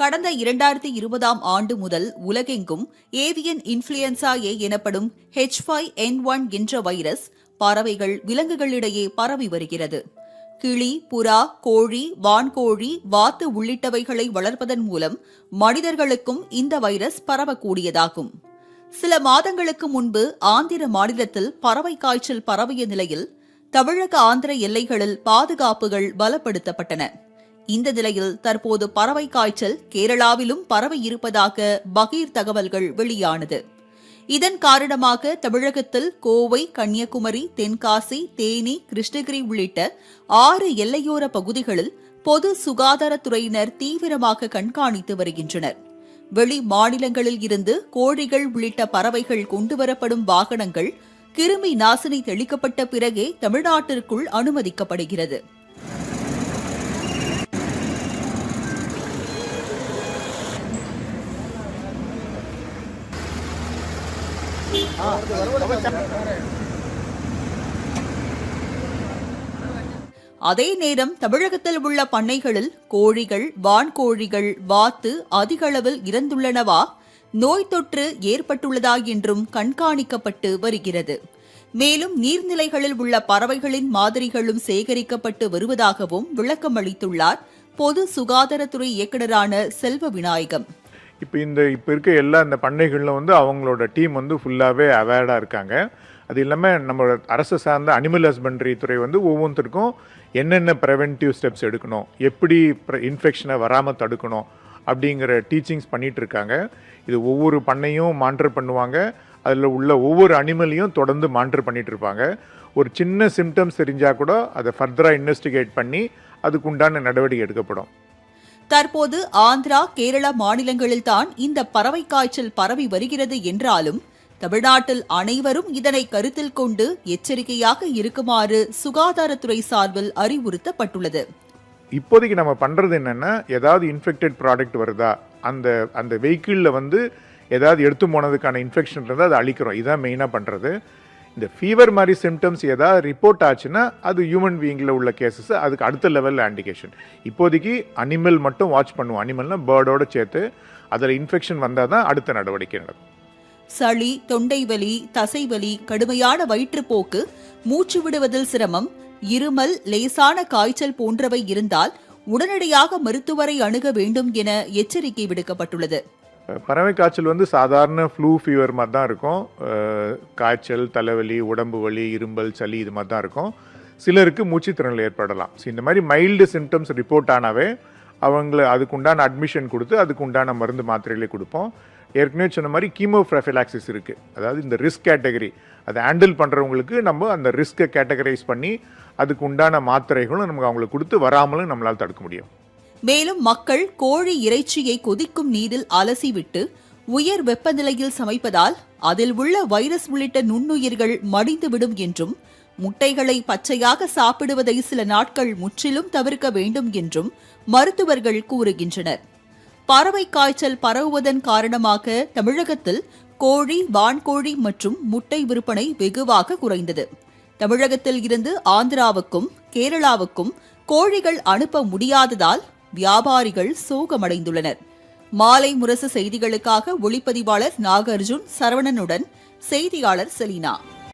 கடந்த 2020ஆம் ஆண்டு முதல் உலகெங்கும் ஏவியன் இன்ஃப்ளூயன்சா ஏ எனப்படும் H5N1 என்ற வைரஸ் பறவைகள், விலங்குகளிடையே பரவி வருகிறது. கிளி, புறா, கோழி, வான்கோழி, வாத்து உள்ளிட்டவைகளை வளர்ப்பதன் மூலம் மனிதர்களுக்கும் இந்த வைரஸ் பரவக்கூடியதாகும். சில மாதங்களுக்கு முன்பு ஆந்திர மாநிலத்தில் பறவை காய்ச்சல் பரவிய நிலையில் தமிழக ஆந்திர எல்லைகளில் பாதுகாப்புகள் பலப்படுத்தப்பட்டன. இந்த நிலையில் தற்போது பறவை காய்ச்சல் கேரளாவிலும் பரவி இருப்பதாக பகீர் தகவல்கள் வெளியானது. இதன் காரணமாக தமிழகத்தில் கோவை, கன்னியாகுமரி, தென்காசி, தேனி, கிருஷ்ணகிரி உள்ளிட்ட 6 எல்லையோர பகுதிகளில் பொது சுகாதாரத்துறையினர் தீவிரமாக கண்காணித்து வருகின்றனர். வெளி மாநிலங்களில் இருந்து கோழிகள் உள்ளிட்ட பறவைகள் கொண்டுவரப்படும் வாகனங்கள் கிருமி நாசினி தெளிக்கப்பட்ட பிறகே தமிழ்நாட்டிற்குள் அனுமதிக்கப்படுகிறது. அதே நேரம் தமிழகத்தில் உள்ள பண்ணைகளில் கோழிகள், வான்கோழிகள், வாத்து அதிக அளவில் இறந்துள்ளனவா, நோய் தொற்று ஏற்பட்டுள்ளதா என்றும் கண்காணிக்கப்பட்டு வருகிறது. மேலும் நீர்நிலைகளில் உள்ள பறவைகளின் மாதிரிகளும் சேகரிக்கப்பட்டு வருவதாகவும் விளக்கம் அளித்துள்ளார் பொது சுகாதாரத்துறை இயக்குநரான செல்வ விநாயகம். இப்போ இருக்க எல்லா இந்த பண்ணைகளில் அவங்களோட டீம் ஃபுல்லாகவே அவேர்டாக இருக்காங்க. அது இல்லாமல் நம்ம அரசு சார்ந்த அனிமல் ஹஸ்பண்ட்ரி துறை ஒவ்வொருத்தருக்கும் என்னென்ன ப்ரிவென்டிவ் ஸ்டெப்ஸ் எடுக்கணும், எப்படி இன்ஃபெக்ஷனை வராமல் தடுக்கணும் அப்படிங்கிற டீச்சிங்ஸ் பண்ணிகிட்டு இருக்காங்க. இது ஒவ்வொரு பண்ணையும் மானிட்டர் பண்ணுவாங்க. அதில் உள்ள ஒவ்வொரு அனிமலையும் தொடர்ந்து மானிட்டர் பண்ணிகிட்டு இருப்பாங்க. ஒரு சின்ன சிம்டம்ஸ் தெரிஞ்சால் கூட அதை ஃபர்தராக இன்வெஸ்டிகேட் பண்ணி அதுக்குண்டான நடவடிக்கை எடுக்கப்படும். தற்போது ஆந்திரா, கேரளா மாநிலங்களில்தான் இந்த பறவை காய்ச்சல் பரவி வருகிறது என்றாலும் தமிழ்நாட்டில் அனைவரும் இதனை கருத்தில் கொண்டு எச்சரிக்கையாக இருக்குமாறு சுகாதாரத்துறை சார்பில் அறிவுறுத்தப்பட்டுள்ளது. இப்போதைக்கு நம்ம பண்றது என்னன்னா, ஏதாவது இன்ஃபெக்டட் ப்ராடக்ட் வருதா, அந்த வெஹிக்கிளில் ஏதாவது எடுத்து போனதுக்கான இன்ஃபெக்ஷன் இருந்தால் அதை அழிக்கிறோம். இதுதான் மெயினாக பண்ணுறது. இந்த ஃபீவர் மாதிரி சிம்டம்ஸ் ஏதாவது ரிப்போர்ட் ஆச்சுன்னா அது ஹியூமன் பீயிங்கில் உள்ள கேசஸ், அதுக்கு அடுத்த லெவலில் ஆண்டிகேஷன். இப்போதைக்கு அனிமல் மட்டும் வாட்ச் பண்ணுவோம். அனிமல்னா பேர்டோட சேர்த்து அதில் இன்ஃபெக்ஷன் வந்தால் தான் அடுத்த நடவடிக்கை நடக்கும். சளி, தொண்டை வலி, தசைவலி, கடுமையான வயிற்றுப்போக்கு, மூச்சு விடுவதில் சிரமம், இருமல், லேசான காய்ச்சல் போன்றவை இருந்தால் உடனடியாக மருத்துவரை அணுக வேண்டும் என எச்சரிக்கை விடுக்கப்பட்டுள்ளது. பறவை காய்ச்சல் சாதாரண ஃப்ளூ ஃபீவர் மாதிரி தான் இருக்கும். காய்ச்சல், தலைவலி, உடம்பு வலி, இரும்பல், சளி இது மாதிரி தான் இருக்கும். சிலருக்கு மூச்சுத்திறனில் ஏற்படலாம். இந்த மாதிரி மைல்டு சிம்டம்ஸ் ரிப்போர்ட் ஆனாவே அவங்கள அதுக்குண்டான அட்மிஷன் கொடுத்து அதுக்குண்டான மருந்து மாத்திரைகளே கொடுப்போம். ஏற்கனவே சொன்ன மாதிரி கீமோப்ரஃபிலாக்சிஸ் இருக்குது. அதாவது இந்த ரிஸ்க் கேட்டகரி அதை ஹேண்டில் பண்ணுறவங்களுக்கு நம்ம அந்த ரிஸ்க்கை கேட்டகரைஸ் பண்ணி அதுக்கு உண்டான மாத்திரைகளும் நமக்கு அவங்களுக்கு கொடுத்து வராமலும் நம்மளால் தடுக்க முடியும். மேலும் மக்கள் கோழி இறைச்சியை கொதிக்கும் நீரில் அலசிவிட்டு உயர் வெப்பநிலையில் சமைப்பதால் அதில் உள்ள வைரஸ் உள்ளிட்ட நுண்ணுயிர்கள் மடிந்துவிடும் என்றும், முட்டைகளை பச்சையாக சாப்பிடுவதை சில நாட்கள் முற்றிலும் தவிர்க்க வேண்டும் என்றும் மருத்துவர்கள் கூறுகின்றனர். பறவை காய்ச்சல் பரவுவதன் காரணமாக தமிழகத்தில் கோழி, வான்கோழி மற்றும் முட்டை விற்பனை வெகுவாக குறைந்தது. தமிழகத்தில் இருந்து ஆந்திராவுக்கும் கேரளாவுக்கும் கோழிகள் அனுப்ப முடியாததால் வியாபாரிகள் சோகமடைந்துள்ளனர். மாலை முரசு செய்திகளுக்காக ஒளிப்பதிவாளர் நாகார்ஜுன், சரவணனுடன் செய்தியாளர் செலினா.